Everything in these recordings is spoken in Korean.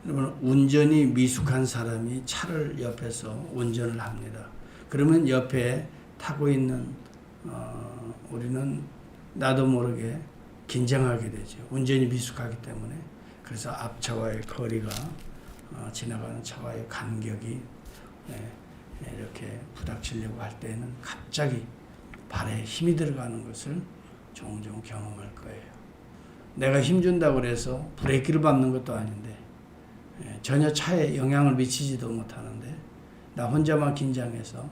여러분, 운전이 미숙한 사람이 차를 옆에서 운전을 합니다. 그러면 옆에 타고 있는 우리는 나도 모르게 긴장하게 되죠. 운전이 미숙하기 때문에. 그래서 앞차와의 거리가 지나가는 차와의 간격이 이렇게 부닥치려고 할 때는 갑자기 발에 힘이 들어가는 것을 종종 경험할 거예요. 내가 힘준다고 해서 브레이크를 밟는 것도 아닌데 전혀 차에 영향을 미치지도 못하는데 나 혼자만 긴장해서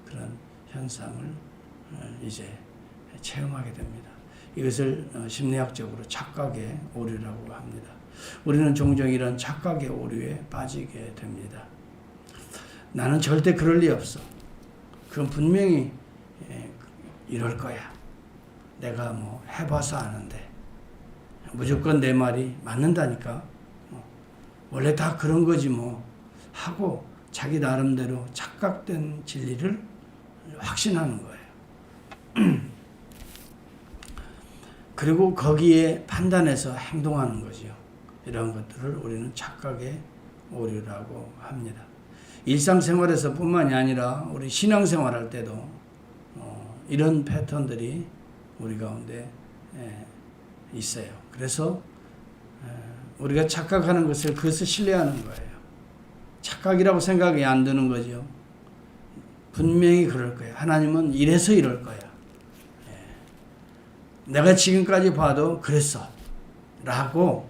그런 현상을 이제 체험하게 됩니다. 이것을 심리학적으로 착각의 오류라고 합니다. 우리는 종종 이런 착각의 오류에 빠지게 됩니다. 나는 절대 그럴 리 없어. 그건 분명히 이럴 거야. 내가 뭐 해봐서 아는데 무조건 내 말이 맞는다니까. 원래 다 그런 거지 뭐 하고 자기 나름대로 착각된 진리를 확신하는 거예요. 그리고 거기에 판단해서 행동하는 거죠. 이런 것들을 우리는 착각의 오류라고 합니다. 일상생활에서 뿐만이 아니라 우리 신앙생활할 때도 이런 패턴들이 우리 가운데 있어요. 그래서 우리가 착각하는 것을 그것을 신뢰하는 거예요. 착각이라고 생각이 안 드는 거죠. 분명히 그럴 거예요. 하나님은 이래서 이럴 거야. 내가 지금까지 봐도 그랬어. 라고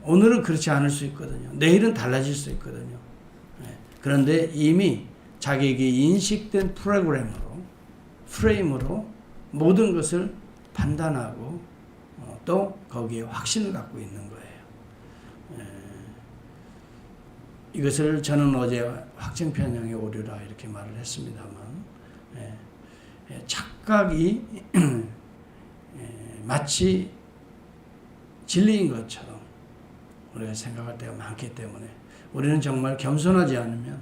오늘은 그렇지 않을 수 있거든요. 내일은 달라질 수 있거든요. 그런데 이미 자기에게 인식된 프레임으로 모든 것을 판단하고 또 거기에 확신을 갖고 있는 거예요. 이것을 저는 어제 확증편향의 오류라 이렇게 말을 했습니다만 착각이 마치 진리인 것처럼 우리가 생각할 때가 많기 때문에 우리는 정말 겸손하지 않으면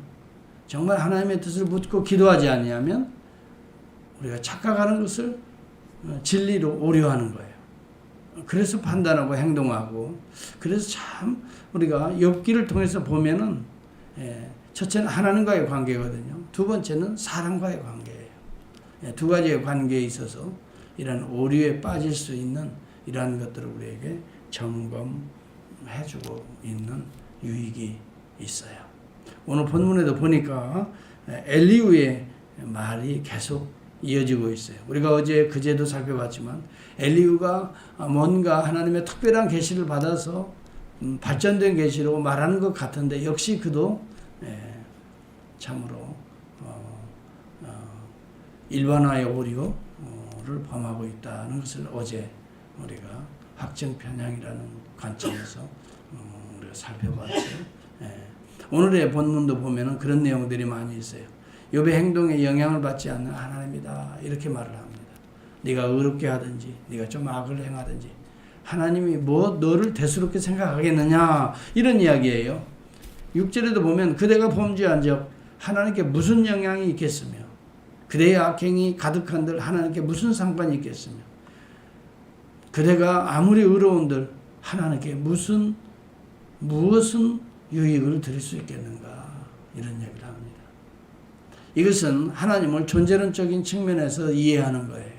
정말 하나님의 뜻을 묻고 기도하지 아니하면 우리가 착각하는 것을 진리로 오류하는 거예요. 그래서 판단하고 행동하고 그래서 참 우리가 욥기를 통해서 보면은 첫째는 하나님과의 관계거든요. 두 번째는 사람과의 관계예요. 두 가지의 관계에 있어서 이런 오류에 빠질 수 있는 이러한 것들을 우리에게 점검해주고 있는 유익이 있어요. 오늘 본문에도 보니까 엘리후의 말이 계속 이어지고 있어요. 우리가 어제 그제도 살펴봤지만 엘리후가 뭔가 하나님의 특별한 계시를 받아서 발전된 계시로 말하는 것 같은데 역시 그도 참으로 일반화의 오류를 범하고 있다는 것을 어제 우리가 확증 편향이라는 관점에서 우리가 살펴봤어요. 오늘의 본문도 보면은 그런 내용들이 많이 있어요. 욥의 행동에 영향을 받지 않는 하나님이다 이렇게 말을 합니다. 네가 의롭게 하든지 네가 좀 악을 행하든지 하나님이 뭐 너를 대수롭게 생각하겠느냐 이런 이야기예요. 6절에도 보면 그대가 범죄한 적 하나님께 무슨 영향이 있겠으며 그대의 악행이 가득한들 하나님께 무슨 상관이 있겠으며 그대가 아무리 의로운들 하나님께 무슨 유익을 드릴 수 있겠는가 이런 얘기를 합니다. 이것은 하나님을 존재론적인 측면에서 이해하는 거예요.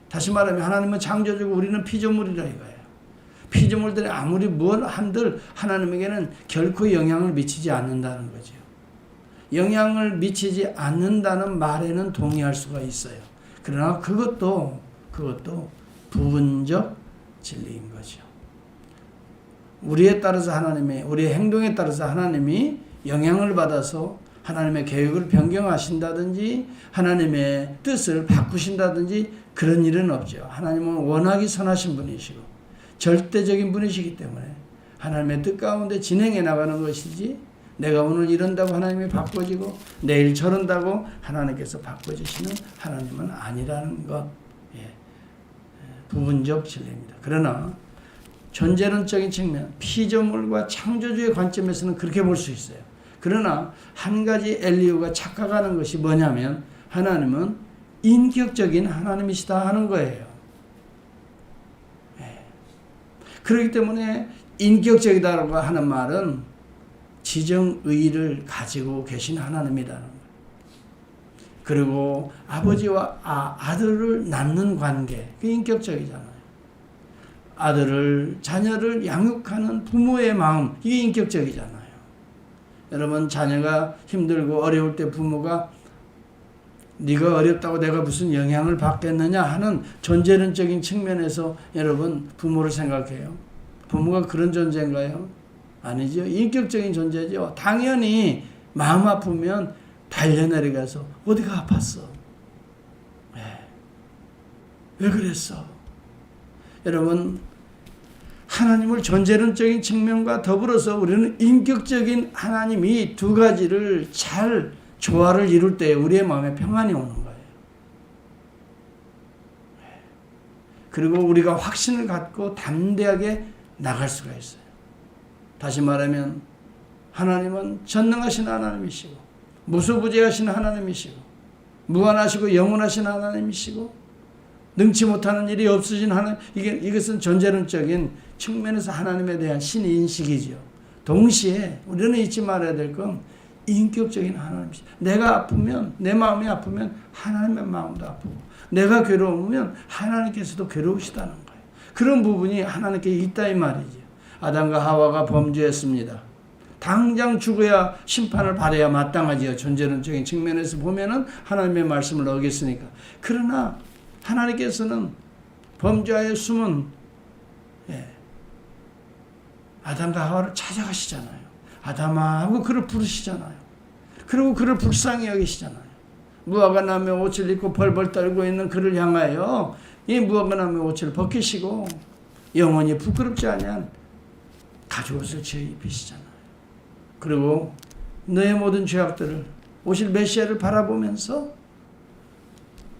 다시 말하면 하나님은 창조주고 우리는 피조물이라 이거예요. 피조물들이 아무리 뭘 한들 하나님에게는 결코 영향을 미치지 않는다는 거죠. 영향을 미치지 않는다는 말에는 동의할 수가 있어요. 그러나 그것도 부분적 진리인 거죠. 우리의 행동에 따라서 하나님이 영향을 받아서 하나님의 계획을 변경하신다든지 하나님의 뜻을 바꾸신다든지 그런 일은 없죠. 하나님은 워낙에 선하신 분이시고 절대적인 분이시기 때문에 하나님의 뜻 가운데 진행해 나가는 것이지 내가 오늘 이런다고 하나님이 바꿔지고 내일 저런다고 하나님께서 바꿔주시는 하나님은 아니라는 것. 부분적 진리입니다. 그러나 존재론적인 측면, 피조물과 창조주의 관점에서는 그렇게 볼 수 있어요. 그러나 한 가지 엘리후가 착각하는 것이 뭐냐면 하나님은 인격적인 하나님이시다 하는 거예요. 그렇기 때문에 인격적이다라고 하는 말은 지정의의를 가지고 계신 하나님이라는 거예요. 그리고 아버지와 아들을 낳는 관계, 그게 인격적이잖아요. 자녀를 양육하는 부모의 마음, 이게 인격적이잖아요. 여러분, 자녀가 힘들고 어려울 때 부모가 네가 어렵다고 내가 무슨 영향을 받겠느냐 하는 존재론적인 측면에서 여러분 부모를 생각해요. 부모가 그런 존재인가요? 아니죠. 인격적인 존재죠. 당연히 마음 아프면 달려내려가서 어디가 아팠어? 왜 그랬어? 여러분, 하나님을 존재론적인 측면과 더불어서 우리는 인격적인 하나님이 두 가지를 잘 조화를 이룰 때 우리의 마음에 평안이 오는 거예요. 그리고 우리가 확신을 갖고 담대하게 나갈 수가 있어요. 다시 말하면 하나님은 전능하신 하나님이시고 무소부재하신 하나님이시고 무한하시고 영원하신 하나님이시고 능치 못하는 일이 없으신 하나님, 이것은 존재론적인 측면에서 하나님에 대한 신인식이죠. 동시에 우리는 잊지 말아야 될 건 인격적인 하나님이시죠. 내가 아프면, 내 마음이 아프면 하나님의 마음도 아프고, 내가 괴로우면 하나님께서도 괴로우시다는 거예요. 그런 부분이 하나님께 있다 이 말이죠. 아담과 하와가 범죄했습니다. 당장 죽어야 심판을 받아야 마땅하지요. 존재론적인 측면에서 보면은 하나님의 말씀을 어겼으니까. 그러나 하나님께서는 범죄하여 숨은 아담과 하와를 찾아가시잖아요. 아담아 하고 그를 부르시잖아요. 그리고 그를 불쌍히 여기시잖아요. 무화과 나무에 옷을 입고 벌벌 떨고 있는 그를 향하여 이 무화과 나무의 옷을 벗기시고 영원히 부끄럽지 아니한 가죽옷을 지어 입히시잖아요. 그리고 너의 모든 죄악들을 오실 메시아를 바라보면서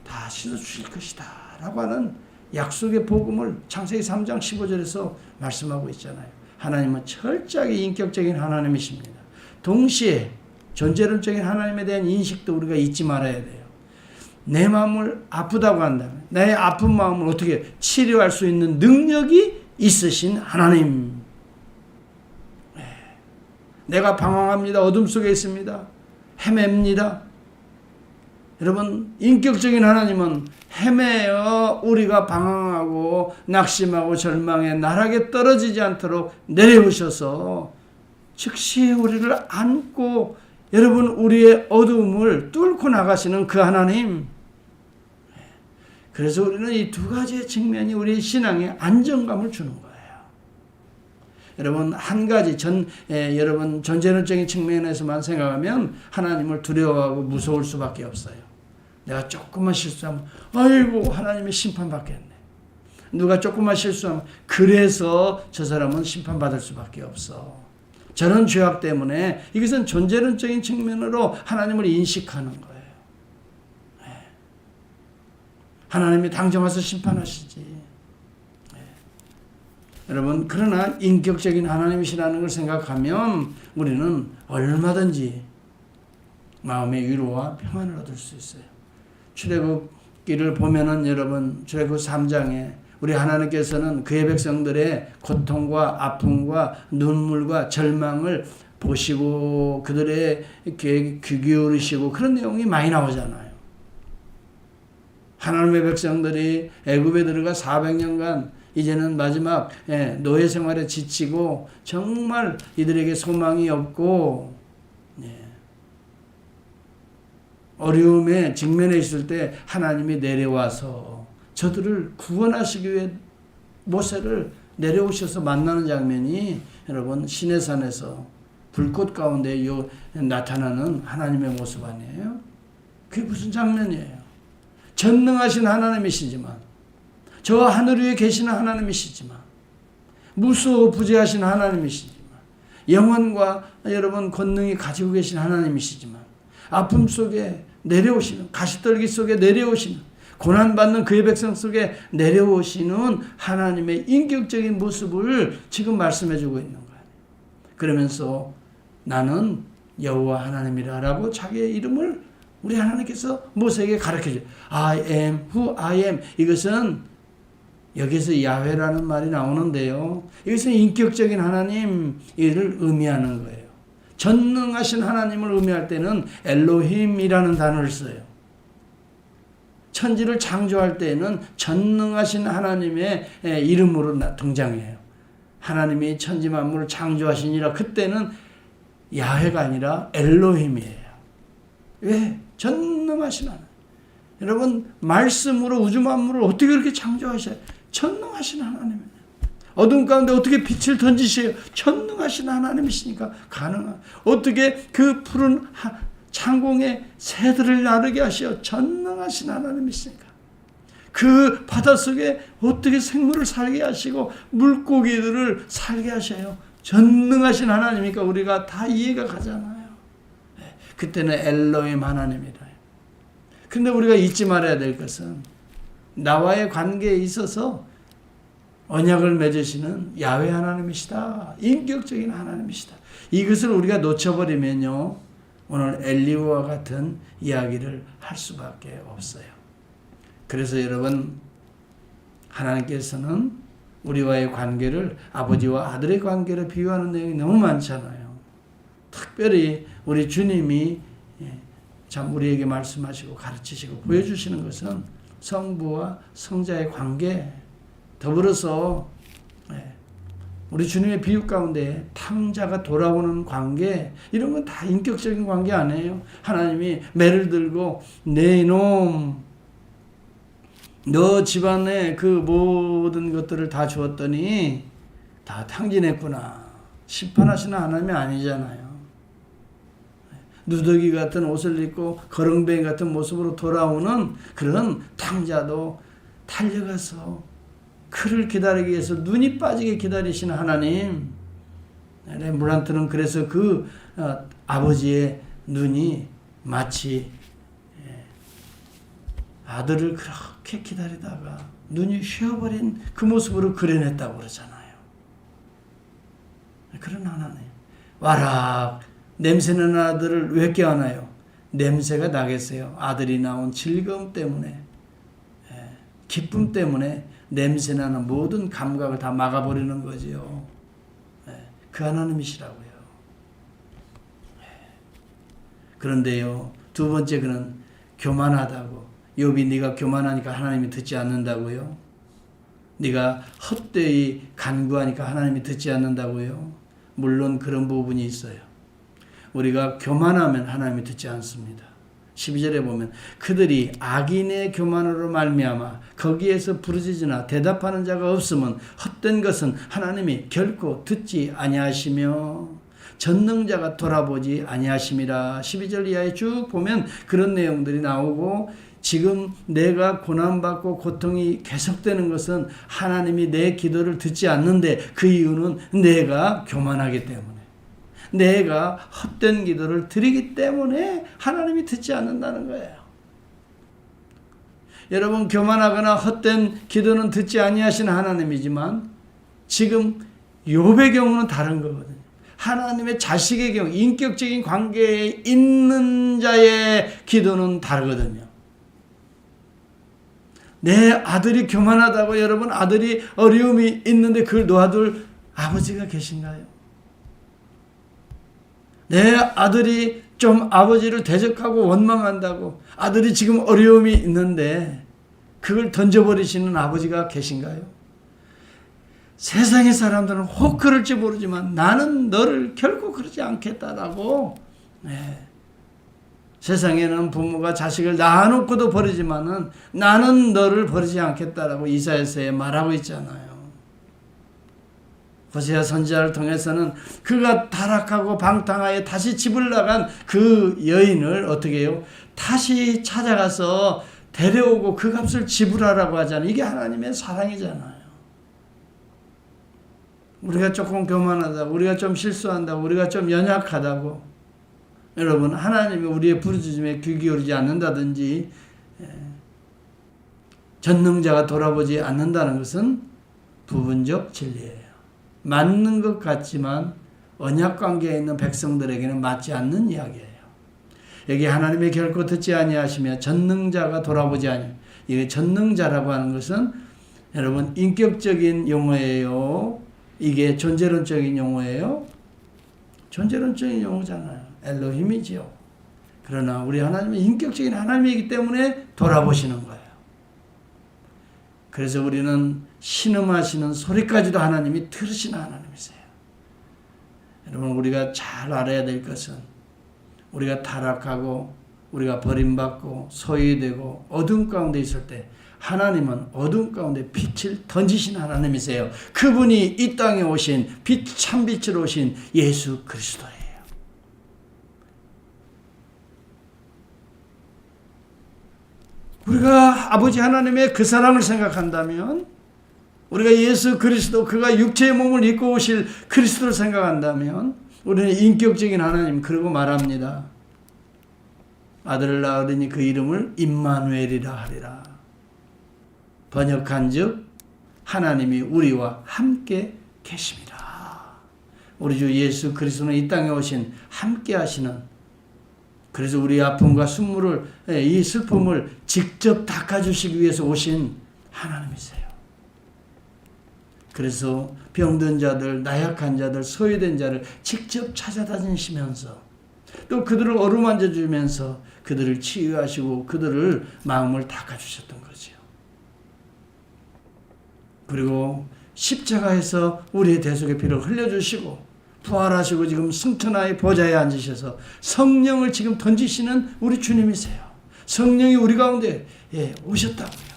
다 씻어주실 것이다 라고 하는 약속의 복음을 창세기 3장 15절에서 말씀하고 있잖아요. 하나님은 철저하게 인격적인 하나님이십니다. 동시에 존재론적인 하나님에 대한 인식도 우리가 잊지 말아야 돼요. 내 마음을 아프다고 한다면 나의 아픈 마음을 어떻게 치료할 수 있는 능력이 있으신 하나님. 내가 방황합니다. 어둠 속에 있습니다. 헤맵니다. 여러분, 인격적인 하나님은 헤매어 우리가 방황하고 낙심하고 절망에 나락에 떨어지지 않도록 내려오셔서 즉시 우리를 안고 여러분 우리의 어두움을 뚫고 나가시는 그 하나님. 그래서 우리는 이 두 가지의 측면이 우리의 신앙에 안정감을 주는 거예요. 여러분, 한 가지 여러분 존재론적인 측면에서만 생각하면 하나님을 두려워하고 무서울 수밖에 없어요. 내가 조금만 실수하면 아이고 하나님의 심판받겠네. 누가 조금만 실수하면 그래서 저 사람은 심판받을 수밖에 없어. 저런 죄악 때문에 이것은 존재론적인 측면으로 하나님을 인식하는 거예요. 하나님이 당장 와서 심판하시지. 여러분, 그러나 인격적인 하나님이시라는 걸 생각하면 우리는 얼마든지 마음의 위로와 평안을 얻을 수 있어요. 출애굽기를 보면은 여러분 출애굽 3장에 우리 하나님께서는 그의 백성들의 고통과 아픔과 눈물과 절망을 보시고 그들의 귀 기울이시고 그런 내용이 많이 나오잖아요. 하나님의 백성들이 애굽에 들어가 400년간 이제는 마지막 노예 생활에 지치고 정말 이들에게 소망이 없고 어려움에 직면해 있을 때 하나님이 내려와서 저들을 구원하시기 위해 모세를 내려오셔서 만나는 장면이 여러분 시내산에서 불꽃 가운데 나타나는 하나님의 모습 아니에요? 그게 무슨 장면이에요? 전능하신 하나님이시지만 저 하늘 위에 계시는 하나님이시지만 무소부재하신 하나님이시지만 영원과 여러분 권능이 가지고 계신 하나님이시지만 아픔 속에 내려오시는 가시떨기 속에 내려오시는 고난받는 그의 백성 속에 내려오시는 하나님의 인격적인 모습을 지금 말씀해주고 있는 거예요. 그러면서 나는 여호와 하나님이라고 자기의 이름을 우리 하나님께서 모세에게 가르쳐줘요. I am who I am. 이것은 여기서 야훼라는 말이 나오는데요. 이것은 인격적인 하나님 이를 의미하는 거예요. 전능하신 하나님을 의미할 때는 엘로힘이라는 단어를 써요. 천지를 창조할 때에는 전능하신 하나님의 이름으로 등장해요. 하나님이 천지 만물을 창조하시니라. 그때는 야훼가 아니라 엘로힘이에요. 왜? 전능하신 하나님. 여러분, 말씀으로 우주 만물을 어떻게 그렇게 창조하셔요? 전능하신 하나님이에요. 어둠 가운데 어떻게 빛을 던지세요? 전능하신 하나님이시니까 가능한. 어떻게 그 푸른 창공에 새들을 나르게 하시어? 전능하신 하나님이시니까. 그 바닷속에 어떻게 생물을 살게 하시고 물고기들을 살게 하셔요? 전능하신 하나님이니까 우리가 다 이해가 가잖아요. 그때는 엘로힘 하나님이다. 근데 우리가 잊지 말아야 될 것은 나와의 관계에 있어서 언약을 맺으시는 야훼 하나님이시다. 인격적인 하나님이시다. 이것을 우리가 놓쳐버리면요, 오늘 엘리후와 같은 이야기를 할 수밖에 없어요. 그래서 여러분, 하나님께서는 우리와의 관계를 아버지와 아들의 관계로 비유하는 내용이 너무 많잖아요. 특별히 우리 주님이 참 우리에게 말씀하시고 가르치시고 보여주시는 것은 성부와 성자의 관계, 더불어서 우리 주님의 비유 가운데 탕자가 돌아오는 관계, 이런 건 다 인격적인 관계 아니에요. 하나님이 매를 들고 내 이놈, 너 집안에 그 모든 것들을 다 주었더니 다 탕진했구나. 심판하시는 하나님이 아니잖아요. 누더기 같은 옷을 입고 거렁뱅이 같은 모습으로 돌아오는 그런 탕자도 달려가서 그를 기다리기 위해서 눈이 빠지게 기다리시는 하나님. 렘브란트는 그래서 그 아버지의 눈이 마치 아들을 그렇게 기다리다가 눈이 쉬어버린 그 모습으로 그려냈다고 그러잖아요. 그런 하나님. 와라, 냄새나는 아들을 왜 깨어나요? 냄새가 나겠어요. 아들이 나온 즐거움 때문에, 기쁨 때문에 냄새나는 모든 감각을 다 막아버리는 거지요. 그 하나님이시라고요. 그런데요, 두 번째 그는 교만하다고. 욥이 네가 교만하니까 하나님이 듣지 않는다고요? 네가 헛되이 간구하니까 하나님이 듣지 않는다고요? 물론 그런 부분이 있어요. 우리가 교만하면 하나님이 듣지 않습니다. 12절에 보면 그들이 악인의 교만으로 말미암아 거기에서 부르짖으나 대답하는 자가 없으면 헛된 것은 하나님이 결코 듣지 아니하시며 전능자가 돌아보지 아니하심이라. 12절 이하에 쭉 보면 그런 내용들이 나오고, 지금 내가 고난받고 고통이 계속되는 것은 하나님이 내 기도를 듣지 않는데 그 이유는 내가 교만하기 때문에, 내가 헛된 기도를 드리기 때문에 하나님이 듣지 않는다는 거예요. 여러분, 교만하거나 헛된 기도는 듣지 아니하시는 하나님이지만 지금 욥의 경우는 다른 거거든요. 하나님의 자식의 경우, 인격적인 관계에 있는 자의 기도는 다르거든요. 내 아들이 교만하다고 여러분, 아들이 어려움이 있는데 그걸 놓아둘 아버지가 계신가요? 내 아들이 좀 아버지를 대적하고 원망한다고, 아들이 지금 어려움이 있는데 그걸 던져버리시는 아버지가 계신가요? 세상의 사람들은 혹 그럴지 모르지만 나는 너를 결코 그러지 않겠다라고. 세상에는 부모가 자식을 낳아놓고도 버리지만은 나는 너를 버리지 않겠다라고 이사야서에 말하고 있잖아요. 호세아 선지자를 통해서는 그가 타락하고 방탕하여 다시 집을 나간 그 여인을 어떻게 해요? 다시 찾아가서 데려오고 그 값을 지불하라고 하잖아요. 이게 하나님의 사랑이잖아요. 우리가 조금 교만하다고, 우리가 좀 실수한다고, 우리가 좀 연약하다고, 여러분, 하나님이 우리의 부르짖음에 귀 기울이지 않는다든지 전능자가 돌아보지 않는다는 것은 부분적 진리예요. 맞는 것 같지만 언약관계에 있는 백성들에게는 맞지 않는 이야기예요. 여기 하나님이 결코 듣지 아니하시며 전능자가 돌아보지 아니. 이게 전능자라고 하는 것은 여러분, 인격적인 용어예요? 이게 존재론적인 용어예요? 존재론적인 용어잖아요. 엘로힘이지요. 그러나 우리 하나님은 인격적인 하나님이기 때문에 돌아보시는 거예요. 그래서 우리는 신음하시는 소리까지도 하나님이 들으시는 하나님이세요. 여러분, 우리가 잘 알아야 될 것은 우리가 타락하고 우리가 버림받고 소외되고 어둠 가운데 있을 때 하나님은 어둠 가운데 빛을 던지신 하나님이세요. 그분이 이 땅에 오신 참 빛으로 오신 예수 그리스도예요. 우리가 아버지 하나님의 그 사랑을 생각한다면, 우리가 예수 그리스도, 그가 육체의 몸을 입고 오실 그리스도를 생각한다면, 우리는 인격적인 하나님, 그러고 말합니다. 아들을 낳으리니 그 이름을 임마누엘이라 하리라. 번역한 즉 하나님이 우리와 함께 계십니다. 우리 주 예수 그리스도는 이 땅에 오신 함께 하시는, 그래서 우리 아픔과 순물을, 이 슬픔을 직접 닦아주시기 위해서 오신 하나님이세요. 그래서 병든 자들, 나약한 자들, 소외된 자를 직접 찾아다니시면서 또 그들을 어루만져 주면서 그들을 치유하시고 그들을 마음을 닦아주셨던 거죠. 그리고 십자가에서 우리의 대속의 피를 흘려주시고 부활하시고 지금 승천하의 보좌에 앉으셔서 성령을 지금 던지시는 우리 주님이세요. 성령이 우리 가운데 오셨다고요.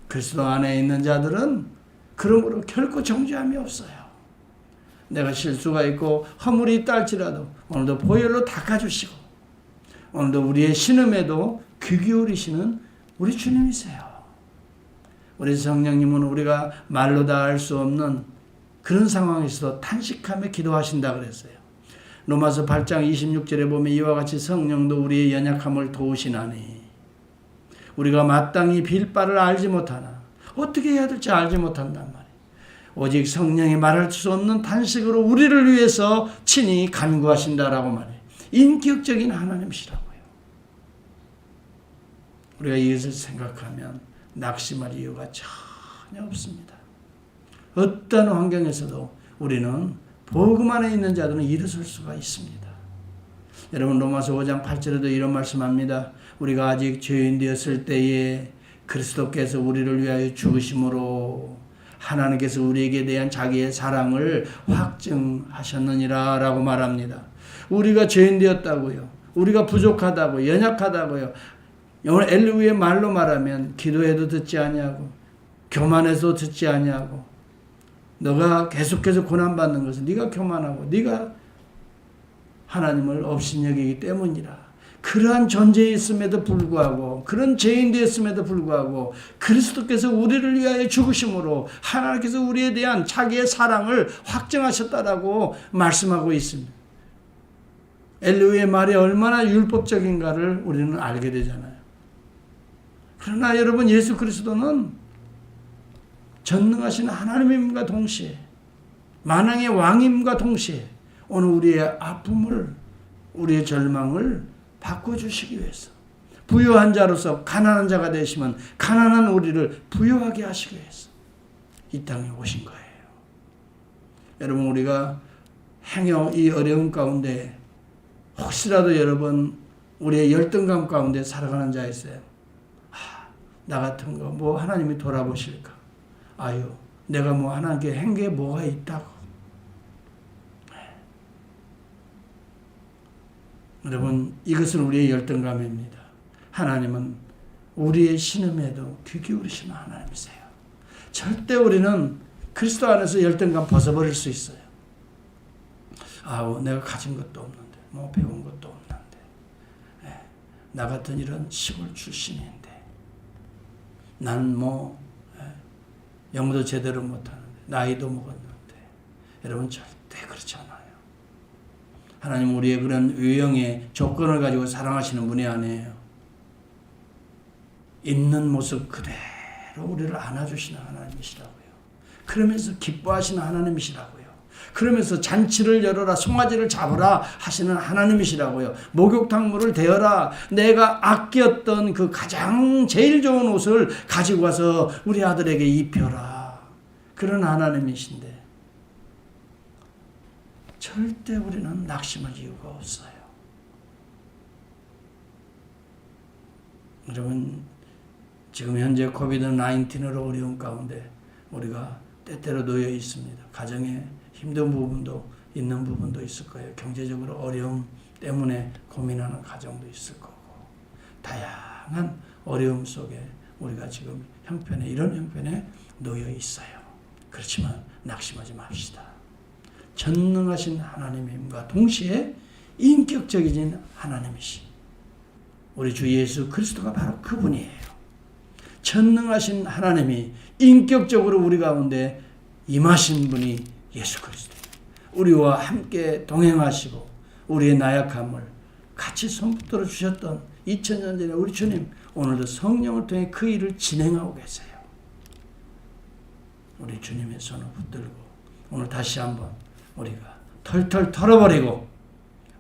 그리스도 안에 있는 자들은 그러므로 결코 정죄함이 없어요. 내가 실수가 있고 허물이 있다 할지라도 오늘도 보혈로 닦아주시고 오늘도 우리의 신음에도 귀 기울이시는 우리 주님이세요. 우리 성령님은 우리가 말로 다 할 수 없는 그런 상황에서도 탄식하며 기도하신다 그랬어요. 로마서 8장 26절에 보면 이와 같이 성령도 우리의 연약함을 도우시나니 우리가 마땅히 빌 바를 알지 못하나 어떻게 해야 될지 알지 못한단 말이에요. 오직 성령이 말할 수 없는 탄식으로 우리를 위해서 친히 간구하신다라고 말해요. 인격적인 하나님이시라고요. 우리가 이것을 생각하면 낙심할 이유가 전혀 없습니다. 어떤 환경에서도 우리는 복음 안에 있는 자들은 일어설 수가 있습니다. 여러분, 로마서 5장 8절에도 이런 말씀합니다. 우리가 아직 죄인 되었을 때에 그리스도께서 우리를 위하여 죽으심으로 하나님께서 우리에게 대한 자기의 사랑을 확증하셨느니라 라고 말합니다. 우리가 죄인 되었다고요. 우리가 부족하다고, 연약하다고요. 오늘 엘루의 말로 말하면 기도해도 듣지 아니하고 교만해서 듣지 아니하고 너가 계속해서 고난받는 것은 네가 교만하고 네가 하나님을 업신여기기 때문이라. 그러한 존재에 있음에도 불구하고 그런 죄인 되었음에도 불구하고 그리스도께서 우리를 위하여 죽으심으로 하나님께서 우리에 대한 자기의 사랑을 확증하셨다라고 말씀하고 있습니다. 엘루의 말이 얼마나 율법적인가를 우리는 알게 되잖아요. 그러나 여러분, 예수 그리스도는 전능하신 하나님임과 동시에 만왕의 왕임과 동시에 오늘 우리의 아픔을, 우리의 절망을 바꿔주시기 위해서 부유한 자로서 가난한 자가 되시면 가난한 우리를 부유하게 하시기 위해서 이 땅에 오신 거예요. 여러분, 우리가 행여 이 어려움 가운데 혹시라도 여러분 우리의 열등감 가운데 살아가는 자 있어요. 나 같은 거 뭐 하나님이 돌아보실까? 아유, 내가 뭐 하나님께 한 게 뭐가 있다고. 여러분, 이것은 우리의 열등감입니다. 하나님은 우리의 신음에도 귀 기울이시는 하나님이세요. 절대 우리는 그리스도 안에서 열등감 벗어버릴 수 있어요. 아우, 내가 가진 것도 없는데, 뭐 배운 것도 없는데, 나 같은 이런 시골 출신인데, 난 뭐 영어도 제대로 못하는데, 나이도 먹었는데. 여러분, 절대 그렇지 않아요. 하나님 우리의 그런 유형의 조건을 가지고 사랑하시는 분이 아니에요. 있는 모습 그대로 우리를 안아주시는 하나님이시라고요. 그러면서 기뻐하시는 하나님이시라고요. 그러면서 잔치를 열어라, 송아지를 잡으라 하시는 하나님이시라고요. 목욕탕물을 대어라. 내가 아꼈던 그 가장 제일 좋은 옷을 가지고 와서 우리 아들에게 입혀라. 그런 하나님이신데 절대 우리는 낙심할 이유가 없어요. 여러분, 지금 현재 코비드-19으로 어려운 가운데 우리가 때때로 놓여 있습니다. 가정에 힘든 부분도 있는 부분도 있을 거예요. 경제적으로 어려움 때문에 고민하는 가정도 있을 거고, 다양한 어려움 속에 우리가 지금 이런 형편에 놓여 있어요. 그렇지만 낙심하지 맙시다. 전능하신 하나님과 동시에 인격적이신 하나님이시 우리 주 예수 그리스도가 바로 그분이에요. 전능하신 하나님이 인격적으로 우리 가운데 임하신 분이 예수 그리스도예요. 우리와 함께 동행하시고 우리의 나약함을 같이 손붙들어 주셨던 2000년 전에 우리 주님, 오늘도 성령을 통해 그 일을 진행하고 계세요. 우리 주님의 손을 붙들고 오늘 다시 한번 우리가 털털 털어버리고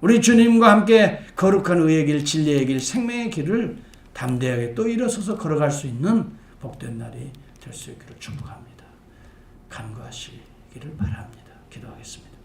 우리 주님과 함께 거룩한 의의 길, 진리의 길, 생명의 길을 담대하게 또 일어서서 걸어갈 수 있는 복된 날이 될 수 있기를 축복합니다. 간구하시기를 바랍니다. 기도하겠습니다.